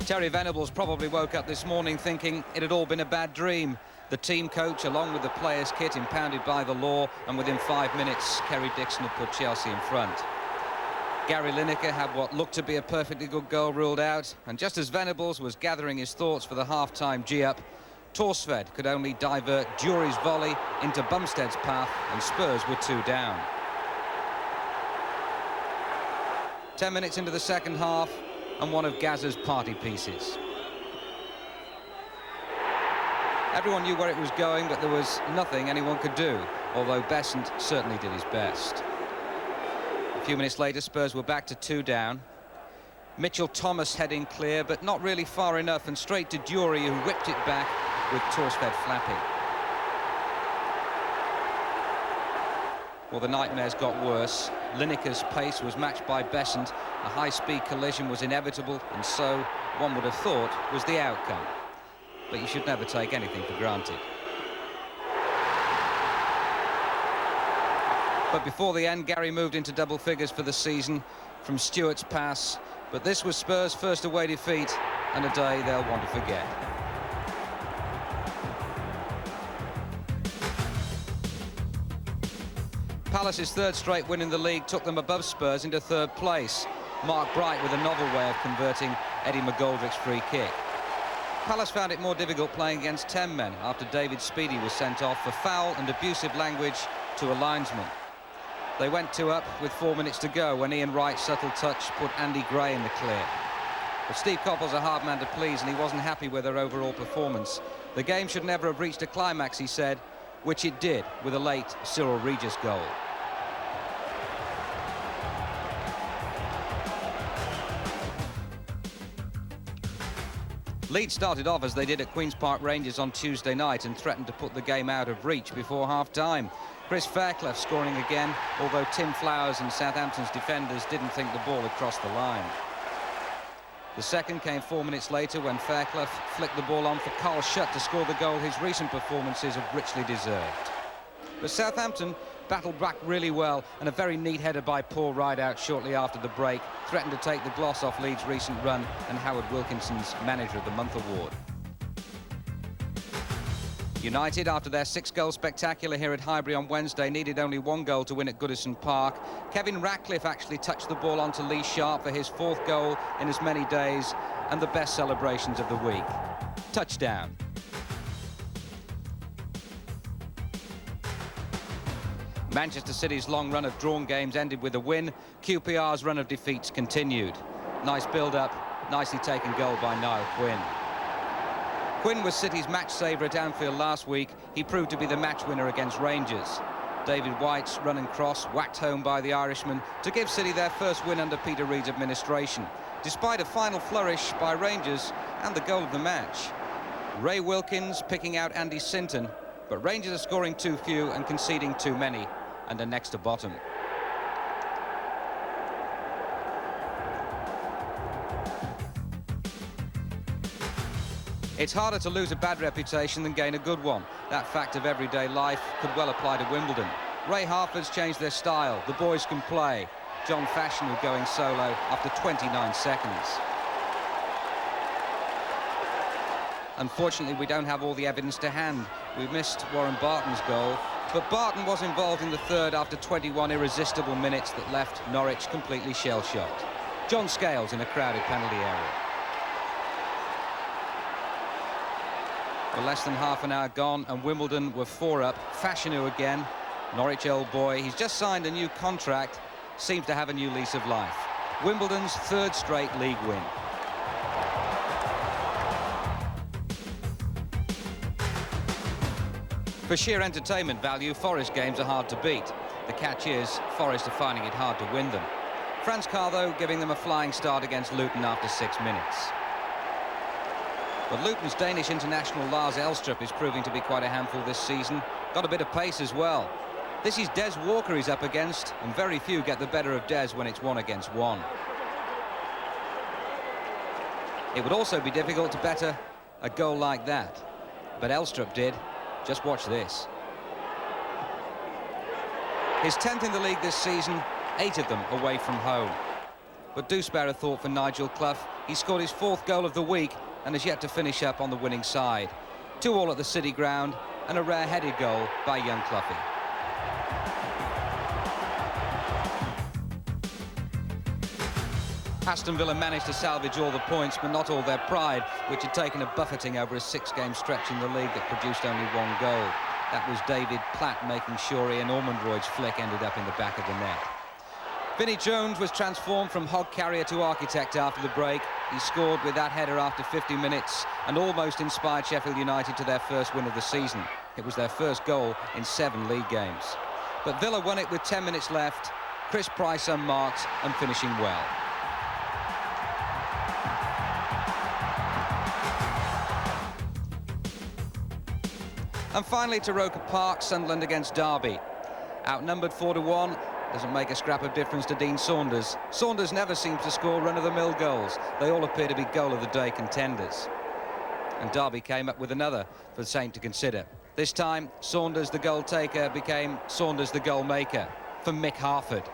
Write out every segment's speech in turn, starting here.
Terry Venables probably woke up this morning thinking it had all been a bad dream. The team coach, along with the players' kit, impounded by the law, and within 5 minutes, Kerry Dixon had put Chelsea in front. Gary Lineker had what looked to be a perfectly good goal ruled out, and just as Venables was gathering his thoughts for the half-time G-up, Torsved could only divert Jury's volley into Bumstead's path, and Spurs were 2 down. 10 minutes into the second half, and one of Gazza's party pieces. Everyone knew where it was going, but there was nothing anyone could do, although Besant certainly did his best. A few minutes later, Spurs were back to 2 down. Mitchell Thomas heading clear, but not really far enough, and straight to Jury, who whipped it back with Torsved flapping. Well, the nightmares got worse. Lineker's pace was matched by Besant. A high-speed collision was inevitable, and so, one would have thought, was the outcome. But you should never take anything for granted. But before the end, Gary moved into double figures for the season from Stewart's pass. But this was Spurs' first away defeat, and a day they'll want to forget. Palace's third straight win in the league took them above Spurs into third place. Mark Bright with a novel way of converting Eddie McGoldrick's free kick. Palace found it more difficult playing against 10 men after David Speedie was sent off for foul and abusive language to a linesman. They went 2 up with 4 minutes to go when Ian Wright's subtle touch put Andy Gray in the clear. But Steve Coppell's a hard man to please, and he wasn't happy with their overall performance. The game should never have reached a climax, he said, which it did with a late Cyril Regis goal. Leeds started off as they did at Queen's Park Rangers on Tuesday night and threatened to put the game out of reach before half-time. Chris Fairclough scoring again, although Tim Flowers and Southampton's defenders didn't think the ball had crossed the line. The second came 4 minutes later when Fairclough flicked the ball on for Carl Schutt to score the goal his recent performances have richly deserved. But Southampton battled back really well, and a very neat header by Paul Rideout shortly after the break threatened to take the gloss off Leeds' recent run and Howard Wilkinson's Manager of the Month award. United, after their 6-goal spectacular here at Highbury on Wednesday, needed only 1 goal to win at Goodison Park. Kevin Ratcliffe actually touched the ball onto Lee Sharp for his 4th goal in as many days, and the best celebrations of the week. Touchdown. Manchester City's long run of drawn games ended with a win. QPR's run of defeats continued. Nice build-up, nicely taken goal by Niall Quinn. Quinn was City's match saver at Anfield last week. He proved to be the match winner against Rangers. David White's run and cross whacked home by the Irishman to give City their first win under Peter Reid's administration, despite a final flourish by Rangers and the goal of the match. Ray Wilkins picking out Andy Sinton, but Rangers are scoring too few and conceding too many, and are next to bottom. It's harder to lose a bad reputation than gain a good one. That fact of everyday life could well apply to Wimbledon. Ray Harford's changed their style. The boys can play. John Fashanu going solo after 29 seconds. Unfortunately, we don't have all the evidence to hand. We missed Warren Barton's goal, but Barton was involved in the third after 21 irresistible minutes that left Norwich completely shell-shocked. John Scales in a crowded penalty area. Well, less than half an hour gone, and Wimbledon were 4 up. Fashanu again. Norwich old boy. He's just signed a new contract. Seems to have a new lease of life. Wimbledon's 3rd straight league win. For sheer entertainment value, Forest games are hard to beat. The catch is, Forest are finding it hard to win them. Franz Carr, though, giving them a flying start against Luton after 6 minutes. But Luton's Danish international Lars Elstrup is proving to be quite a handful this season. Got a bit of pace as well. This is Des Walker he's up against, and very few get the better of Des when it's 1 against 1. It would also be difficult to better a goal like that, but Elstrup did. Just watch this. His 10th in the league this season, 8 of them away from home. But do spare a thought for Nigel Clough. He scored his 4th goal of the week and has yet to finish up on the winning side. 2-2 at the City Ground, and a rare headed goal by young Cloughie. Aston Villa managed to salvage all the points, but not all their pride, which had taken a buffeting over a 6-game stretch in the league that produced only 1 goal. That was David Platt making sure Ian Ormondroyd's flick ended up in the back of the net. Vinnie Jones was transformed from hog carrier to architect after the break. He scored with that header after 50 minutes and almost inspired Sheffield United to their first win of the season. It was their first goal in 7 league games. But Villa won it with 10 minutes left. Chris Price unmarked and finishing well. And finally to Roker Park, Sunderland against Derby. Outnumbered 4-1, doesn't make a scrap of difference to Dean Saunders. Saunders never seems to score run-of-the-mill goals. They all appear to be goal-of-the-day contenders. And Derby came up with another for Saint to consider. This time, Saunders, the goal-taker, became Saunders, the goal-maker, for Mick Harford.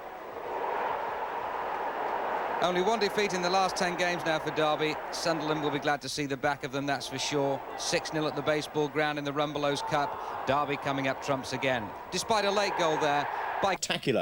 Only 1 defeat in the last 10 games now for Derby. Sunderland will be glad to see the back of them, that's for sure. 6-0 at the baseball ground in the Rumbelows Cup. Derby coming up trumps again. Despite a late goal there by... Spectacular.